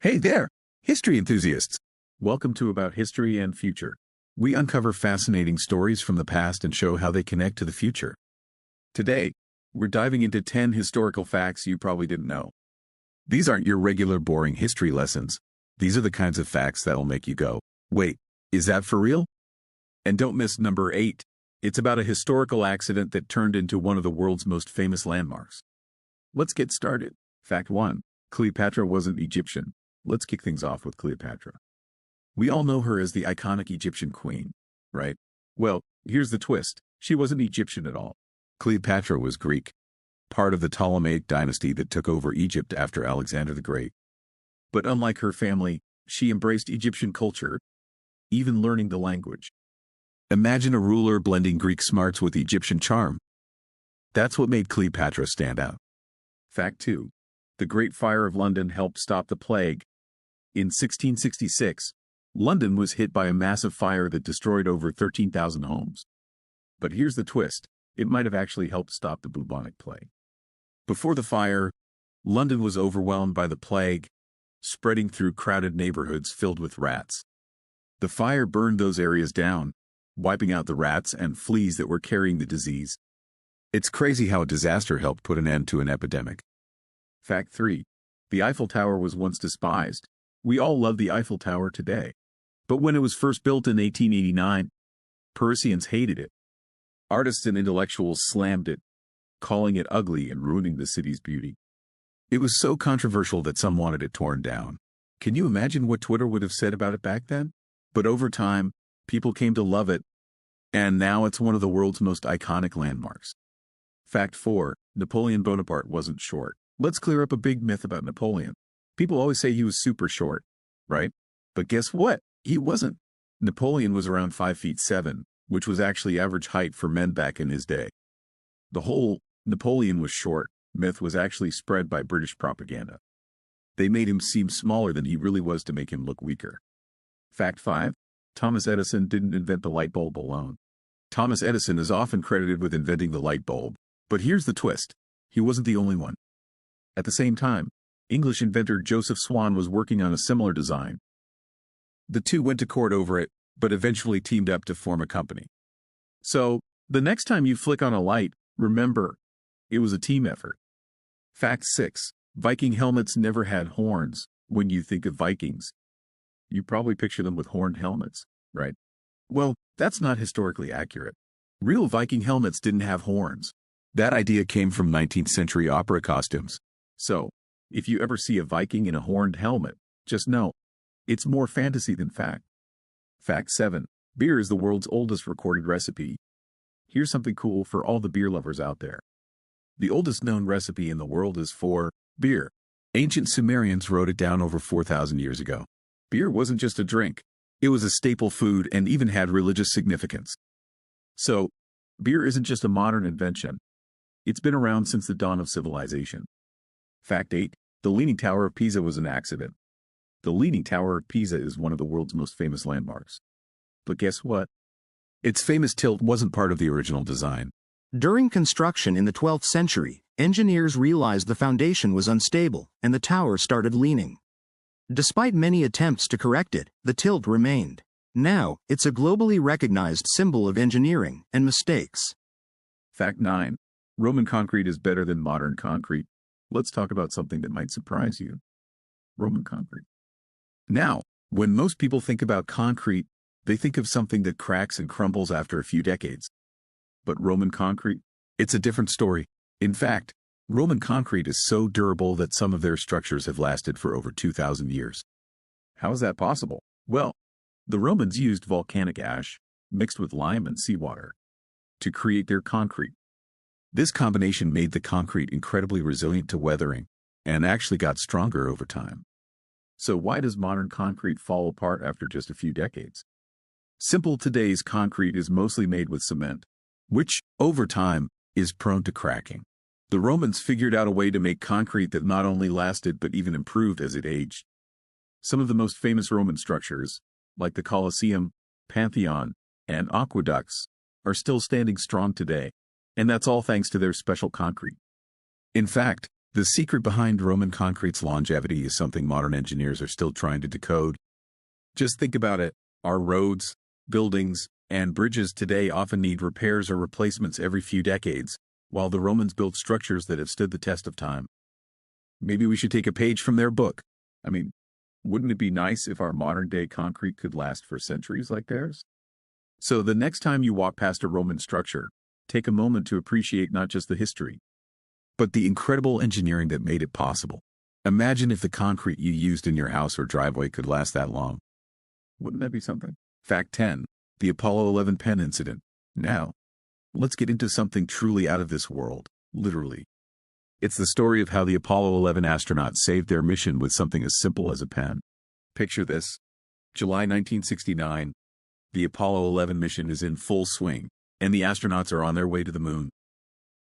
Hey there, history enthusiasts. Welcome to About History and Future. We uncover fascinating stories from the past and show how they connect to the future. Today, we're diving into 10 historical facts you probably didn't know. These aren't your regular boring history lessons. These are the kinds of facts that'll make you go, wait, is that for real? And don't miss number 8. It's about a historical accident that turned into one of the world's most famous landmarks. Let's get started. Fact 1. Cleopatra wasn't Egyptian. Let's kick things off with Cleopatra. We all know her as the iconic Egyptian queen, right? Well, here's the twist. She wasn't Egyptian at all. Cleopatra was Greek, part of the Ptolemaic dynasty that took over Egypt after Alexander the Great. But unlike her family, she embraced Egyptian culture, even learning the language. Imagine a ruler blending Greek smarts with Egyptian charm. That's what made Cleopatra stand out. Fact 2. The Great Fire of London helped stop the plague. In 1666, London was hit by a massive fire that destroyed over 13,000 homes. But here's the twist. It might have actually helped stop the bubonic plague. Before the fire, London was overwhelmed by the plague, spreading through crowded neighborhoods filled with rats. The fire burned those areas down, wiping out the rats and fleas that were carrying the disease. It's crazy how a disaster helped put an end to an epidemic. Fact 3. The Eiffel Tower was once despised. We all love the Eiffel Tower today. But when it was first built in 1889, Parisians hated it. Artists and intellectuals slammed it, calling it ugly and ruining the city's beauty. It was so controversial that some wanted it torn down. Can you imagine what Twitter would have said about it back then? But over time, people came to love it, and now it's one of the world's most iconic landmarks. Fact 4. Napoleon Bonaparte wasn't short. Let's clear up a big myth about Napoleon. People always say he was super short, right? But guess what? He wasn't. Napoleon was around 5'7", which was actually average height for men back in his day. The whole Napoleon was short myth was actually spread by British propaganda. They made him seem smaller than he really was to make him look weaker. Fact 5. Thomas Edison didn't invent the light bulb alone. Thomas Edison is often credited with inventing the light bulb, but here's the twist. He wasn't the only one. At the same time, English inventor Joseph Swan was working on a similar design. The two went to court over it, but eventually teamed up to form a company. So, the next time you flick on a light, remember, it was a team effort. Fact 6. Viking helmets never had horns. When you think of Vikings, you probably picture them with horned helmets, right? Well, that's not historically accurate. Real Viking helmets didn't have horns. That idea came from 19th century opera costumes. So, if you ever see a Viking in a horned helmet, just know, it's more fantasy than fact. Fact 7. Beer is the world's oldest recorded recipe. Here's something cool for all the beer lovers out there. The oldest known recipe in the world is for beer. Ancient Sumerians wrote it down over 4,000 years ago. Beer wasn't just a drink. It was a staple food and even had religious significance. So, beer isn't just a modern invention. It's been around since the dawn of civilization. Fact 8. The Leaning Tower of Pisa was an accident. The Leaning Tower of Pisa is one of the world's most famous landmarks. But guess what? Its famous tilt wasn't part of the original design. During construction in the 12th century, engineers realized the foundation was unstable and the tower started leaning. Despite many attempts to correct it, the tilt remained. Now, it's a globally recognized symbol of engineering and mistakes. Fact 9. Roman concrete is better than modern concrete. Let's talk about something that might surprise you. Roman concrete. Now, when most people think about concrete, they think of something that cracks and crumbles after a few decades. But Roman concrete? It's a different story. In fact, Roman concrete is so durable that some of their structures have lasted for over 2,000 years. How is that possible? Well, the Romans used volcanic ash, mixed with lime and seawater, to create their concrete. This combination made the concrete incredibly resilient to weathering, and actually got stronger over time. So why does modern concrete fall apart after just a few decades? Simple. Today's concrete is mostly made with cement, which, over time, is prone to cracking. The Romans figured out a way to make concrete that not only lasted but even improved as it aged. Some of the most famous Roman structures, like the Colosseum, Pantheon, and aqueducts, are still standing strong today, and that's all thanks to their special concrete. In fact, The secret behind Roman concrete's longevity is something modern engineers are still trying to decode. Just think about it. Our roads, buildings, and bridges today often need repairs or replacements every few decades, while the Romans built structures that have stood the test of time. Maybe we should take a page from their book. I mean, wouldn't it be nice if our modern-day concrete could last for centuries like theirs? So the next time you walk past a Roman structure, take a moment to appreciate not just the history, but the incredible engineering that made it possible. Imagine if the concrete you used in your house or driveway could last that long. Wouldn't that be something? Fact 10. The Apollo 11 pen incident. Now, let's get into something truly out of this world, literally. It's the story of how the Apollo 11 astronauts saved their mission with something as simple as a pen. Picture this. July 1969. The Apollo 11 mission is in full swing, and the astronauts are on their way to the moon.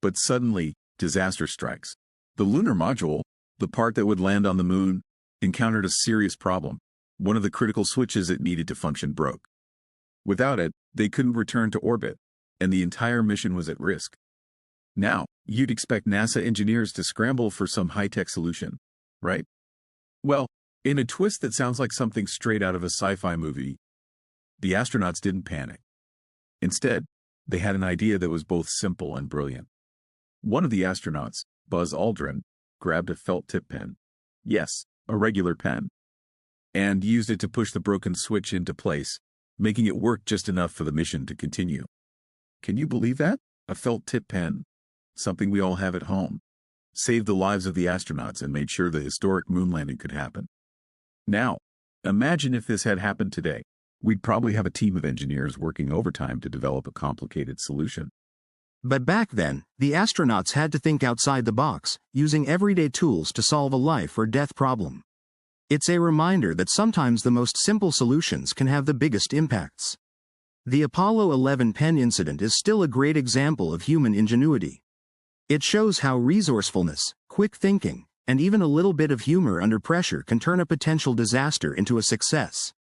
But suddenly, disaster strikes. The lunar module, the part that would land on the moon, encountered a serious problem. One of the critical switches it needed to function broke. Without it, they couldn't return to orbit, and the entire mission was at risk. Now, you'd expect NASA engineers to scramble for some high-tech solution, right? Well, in a twist that sounds like something straight out of a sci-fi movie, the astronauts didn't panic. Instead, they had an idea that was both simple and brilliant. One of the astronauts, Buzz Aldrin, grabbed a felt tip pen. Yes, a regular pen. And used it to push the broken switch into place, making it work just enough for the mission to continue. Can you believe that? A felt tip pen, something we all have at home, saved the lives of the astronauts and made sure the historic moon landing could happen. Now, imagine if this had happened today. We'd probably have a team of engineers working overtime to develop a complicated solution. But back then, the astronauts had to think outside the box, using everyday tools to solve a life or death problem. It's a reminder that sometimes the most simple solutions can have the biggest impacts. The Apollo 11 pen incident is still a great example of human ingenuity. It shows how resourcefulness, quick thinking, and even a little bit of humor under pressure can turn a potential disaster into a success.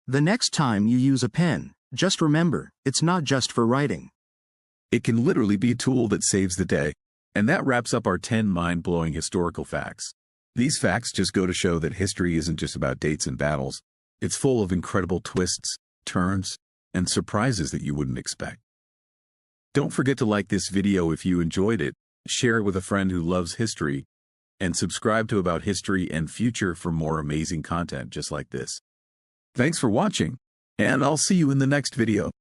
The next time you use a pen, just remember, it's not just for writing. It can literally be a tool that saves the day. And that wraps up our 10 mind-blowing historical facts. These facts just go to show that history isn't just about dates and battles. It's full of incredible twists, turns, and surprises that you wouldn't expect. Don't forget to like this video if you enjoyed it, share it with a friend who loves history, and subscribe to About History and Future for more amazing content just like this. Thanks for watching, and I'll see you in the next video.